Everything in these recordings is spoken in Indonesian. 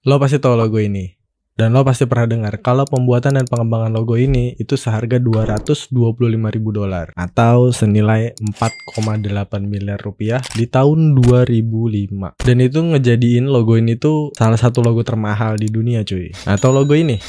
Lo pasti tahu logo ini. Dan lo pasti pernah dengar kalau pembuatan dan pengembangan logo ini itu seharga $225.000 atau senilai 4,8 miliar rupiah di tahun 2005. Dan itu ngejadiin logo ini tuh salah satu logo termahal di dunia cuy. Atau logo ini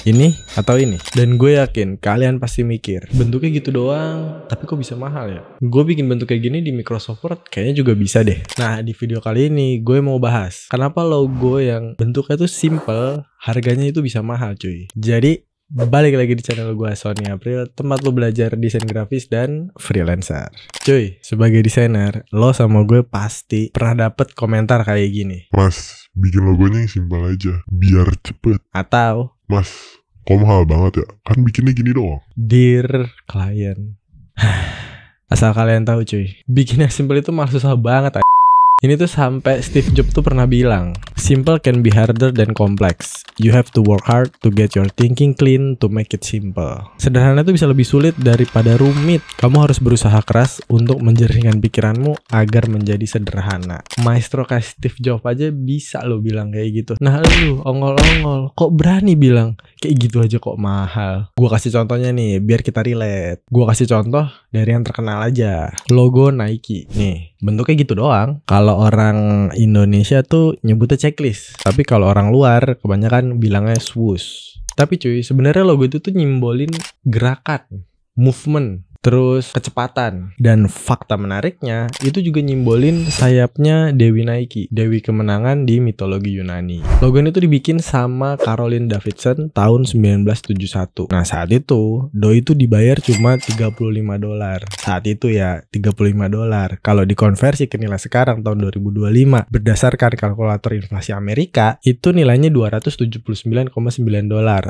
atau ini. Dan gue yakin kalian pasti mikir, bentuknya gitu doang, tapi kok bisa mahal ya? Gue bikin bentuk kayak gini di Microsoft Word kayaknya juga bisa deh. Nah, di video kali ini gue mau bahas kenapa logo yang bentuknya tuh simple harganya itu bisa mahal cuy. Jadi balik lagi di channel gue Sony April, tempat lo belajar desain grafis dan freelancer. Cuy, sebagai desainer, lo sama gue pasti pernah dapet komentar kayak gini. Mas, bikin logonya yang simpel aja, biar cepet. Atau, Mas, kok mahal banget ya? Kan bikinnya gini doang. dear client. Asal kalian tahu cuy, bikin yang simple itu malah susah banget. Ini tuh sampai Steve Jobs tuh pernah bilang, simple can be harder than complex. You have to work hard to get your thinking clean to make it simple. Sederhana tuh bisa lebih sulit daripada rumit. Kamu harus berusaha keras untuk menjernihkan pikiranmu agar menjadi sederhana. Maestro kayak Steve Jobs aja bisa lo bilang kayak gitu. Nah lu ongol-ongol, kok berani bilang kayak gitu aja kok mahal? Gua kasih contohnya nih, biar kita relate. Gua kasih contoh dari yang terkenal aja. Logo Nike. Nih, bentuknya gitu doang. Kalau orang Indonesia tuh nyebutnya checklist, tapi kalau orang luar kebanyakan bilangnya swoosh. Tapi cuy, sebenarnya logo itu tuh nyimbolin gerakan, movement, terus kecepatan. Dan fakta menariknya, itu juga nyimbolin sayapnya Dewi Nike, Dewi kemenangan di mitologi Yunani. Logo ini tuh dibikin sama Caroline Davidson tahun 1971. Nah saat itu, doi itu dibayar cuma $35. Saat itu ya, $35. Kalau dikonversi ke nilai sekarang tahun 2025, berdasarkan kalkulator inflasi Amerika, itu nilainya $279,9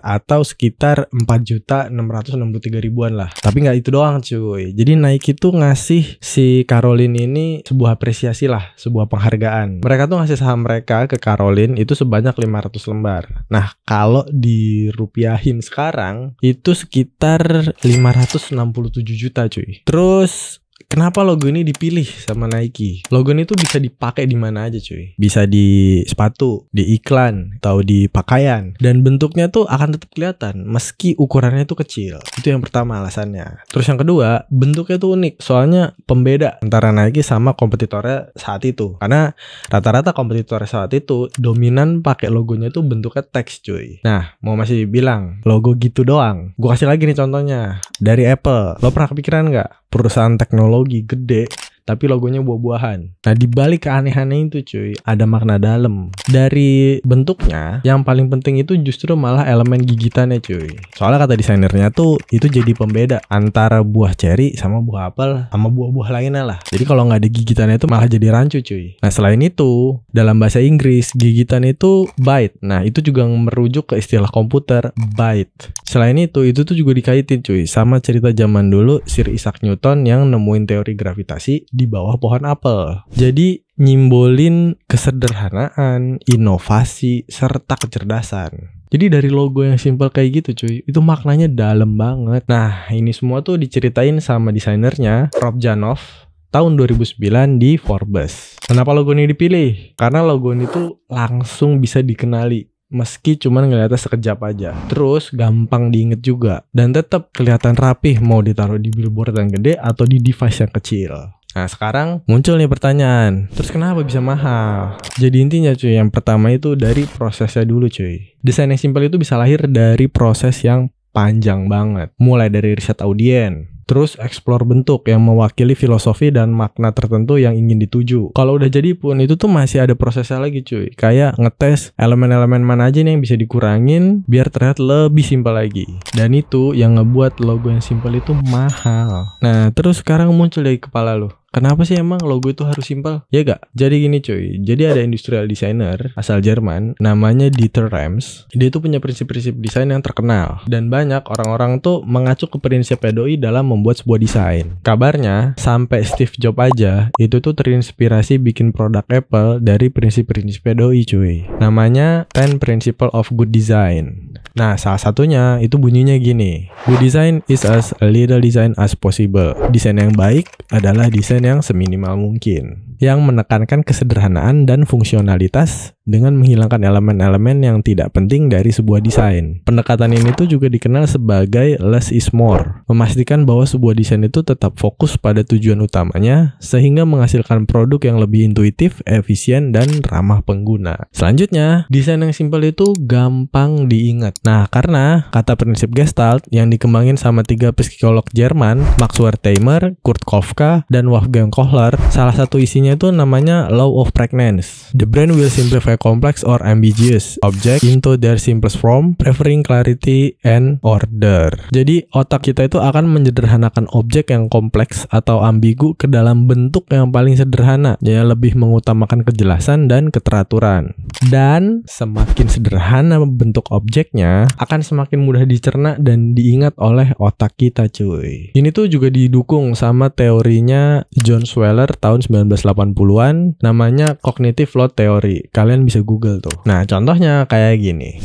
atau sekitar 4.663.000-an lah. Tapi nggak itu doang cuy. Jadi Nike tuh ngasih si Caroline ini sebuah apresiasi lah, sebuah penghargaan. Mereka tuh ngasih saham mereka ke Caroline itu sebanyak 500 lembar. Nah, kalau dirupiahin sekarang itu sekitar 567 juta cuy. Terus kenapa logo ini dipilih sama Nike? Logo ini tuh bisa dipakai di mana aja cuy. Bisa di sepatu, di iklan, atau di pakaian. Dan bentuknya tuh akan tetap kelihatan meski ukurannya tuh kecil. Itu yang pertama alasannya. Terus yang kedua, bentuknya tuh unik. Soalnya pembeda antara Nike sama kompetitornya saat itu. Karena rata-rata kompetitornya saat itu dominan pakai logonya tuh bentuknya teks cuy. Nah, mau masih bilang logo gitu doang. Gue kasih lagi nih contohnya. Dari Apple. Lo pernah kepikiran nggak? Perusahaan teknologi gede tapi logonya buah-buahan. Nah dibalik keanehannya itu cuy, ada makna dalam. Dari bentuknya, yang paling penting itu justru malah elemen gigitannya cuy. Soalnya kata desainernya tuh, itu jadi pembeda antara buah ceri sama buah apel sama buah-buah lainnya lah. Jadi kalau nggak ada gigitannya itu malah jadi rancu cuy. Nah selain itu, dalam bahasa Inggris, gigitan itu bite. Nah itu juga merujuk ke istilah komputer, byte. Selain itu tuh juga dikaitin cuy sama cerita zaman dulu Sir Isaac Newton yang nemuin teori gravitasi di bawah pohon apel. Jadi nyimbolin kesederhanaan, inovasi, serta kecerdasan. Jadi dari logo yang simple kayak gitu cuy, itu maknanya dalam banget. Nah ini semua tuh diceritain sama desainernya Rob Janoff tahun 2009 di Forbes. Kenapa logo ini dipilih? Karena logo ini tuh langsung bisa dikenali. Meski cuman ngeliatnya sekejap aja. Terus gampang diinget juga. Dan tetap kelihatan rapih mau ditaruh di billboard yang gede atau di device yang kecil. Nah sekarang muncul nih pertanyaan, terus kenapa bisa mahal? Jadi intinya cuy, yang pertama itu dari prosesnya dulu cuy. Desain yang simpel itu bisa lahir dari proses yang panjang banget. Mulai dari riset audien, terus explore bentuk yang mewakili filosofi dan makna tertentu yang ingin dituju. Kalau udah jadi pun itu tuh masih ada prosesnya lagi cuy. Kayak ngetes elemen-elemen mana aja nih yang bisa dikurangin biar terlihat lebih simpel lagi. Dan itu yang ngebuat logo yang simpel itu mahal. Nah terus sekarang muncul dari kepala lu, kenapa sih emang logo itu harus simpel? Ya gak? Jadi gini cuy, jadi ada industrial designer asal Jerman namanya Dieter Rams. Dia tuh punya prinsip-prinsip desain yang terkenal. Dan banyak orang-orang tuh mengacu ke prinsip doi dalam membuat sebuah desain. Kabarnya sampai Steve Jobs aja itu tuh terinspirasi bikin produk Apple dari prinsip-prinsip doi cuy. Namanya 10 Principle of Good Design. Nah salah satunya itu bunyinya gini, good design is as little design as possible. Desain yang baik adalah desain yang seminimal mungkin, yang menekankan kesederhanaan dan fungsionalitas dengan menghilangkan elemen-elemen yang tidak penting dari sebuah desain. Pendekatan ini tuh juga dikenal sebagai less is more, memastikan bahwa sebuah desain itu tetap fokus pada tujuan utamanya sehingga menghasilkan produk yang lebih intuitif, efisien, dan ramah pengguna. Selanjutnya, desain yang simpel itu gampang diingat. Nah, karena kata prinsip Gestalt yang dikembangin sama 3 psikolog Jerman, Max Wertheimer, Kurt Koffka, dan Wolfgang Kohler, salah satu isinya itu namanya Law of Pregnance. The brain will simplify complex or ambiguous object into their simplest form, preferring clarity and order. Jadi, otak kita itu akan menyederhanakan objek yang kompleks atau ambigu ke dalam bentuk yang paling sederhana, ya lebih mengutamakan kejelasan dan keteraturan. Dan semakin sederhana bentuk objeknya, akan semakin mudah dicerna dan diingat oleh otak kita, cuy. Ini tuh juga didukung sama teorinya John Sweller tahun 1980-an, namanya Cognitive Load Theory. Kalian bisa Google tuh. Nah, contohnya kayak gini.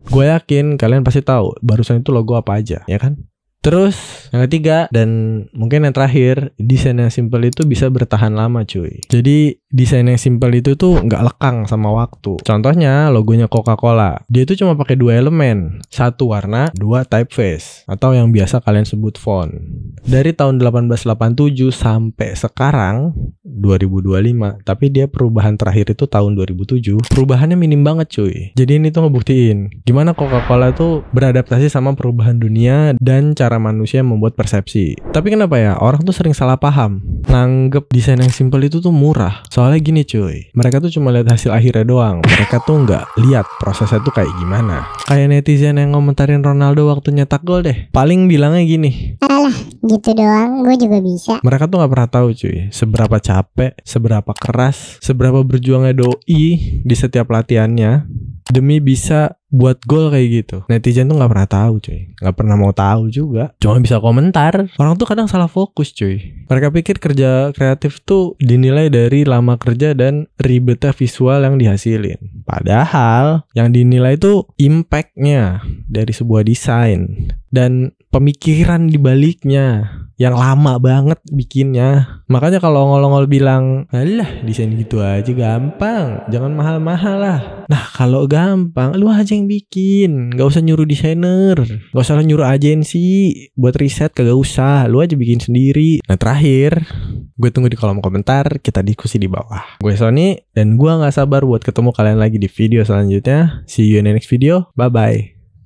Gue yakin kalian pasti tahu barusan itu logo apa aja, ya kan? Terus yang ketiga dan mungkin yang terakhir, desain yang simpel itu bisa bertahan lama, cuy. Jadi desain yang simpel itu tuh nggak lekang sama waktu. Contohnya logonya Coca-Cola, dia itu cuma pakai 2 elemen, 1 warna, 2 typeface, atau yang biasa kalian sebut font. Dari tahun 1887 sampai sekarang 2025, tapi dia perubahan terakhir itu tahun 2007. Perubahannya minim banget, cuy. Jadi ini tuh ngebuktiin gimana Coca-Cola tuh beradaptasi sama perubahan dunia dan cara manusia membuat persepsi. Tapi kenapa ya orang tuh sering salah paham, nganggep desain yang simpel itu tuh murah. Soalnya gini, cuy, mereka tuh cuma lihat hasil akhirnya doang. Mereka tuh nggak lihat prosesnya tuh kayak gimana. Kayak netizen yang ngomentarin Ronaldo waktu nyetak gol deh, paling bilangnya gini, alah gitu doang, gue juga bisa. Mereka tuh nggak pernah tahu, cuy, seberapa capek, seberapa keras, seberapa berjuangnya doi di setiap latihannya demi bisa buat gol kayak gitu. Netizen tuh nggak pernah tahu, cuy, nggak pernah mau tahu juga, cuma bisa komentar. Orang tuh kadang salah fokus, cuy. Mereka pikir kerja kreatif tuh dinilai dari lama kerja dan ribetnya visual yang dihasilin. Padahal yang dinilai tuh impact-nya dari sebuah desain dan pemikiran di baliknya yang lama banget bikinnya. Makanya kalau ongol-ongol bilang, alah desain gitu aja gampang, jangan mahal-mahal lah. Nah kalau gampang, lu aja yang bikin, gak usah nyuruh desainer, gak usah nyuruh agensi buat riset, kagak usah, lu aja bikin sendiri. Nah terakhir, gue tunggu di kolom komentar, kita diskusi di bawah. Gue Sony, dan gue gak sabar buat ketemu kalian lagi di video selanjutnya. See you in the next video, bye-bye.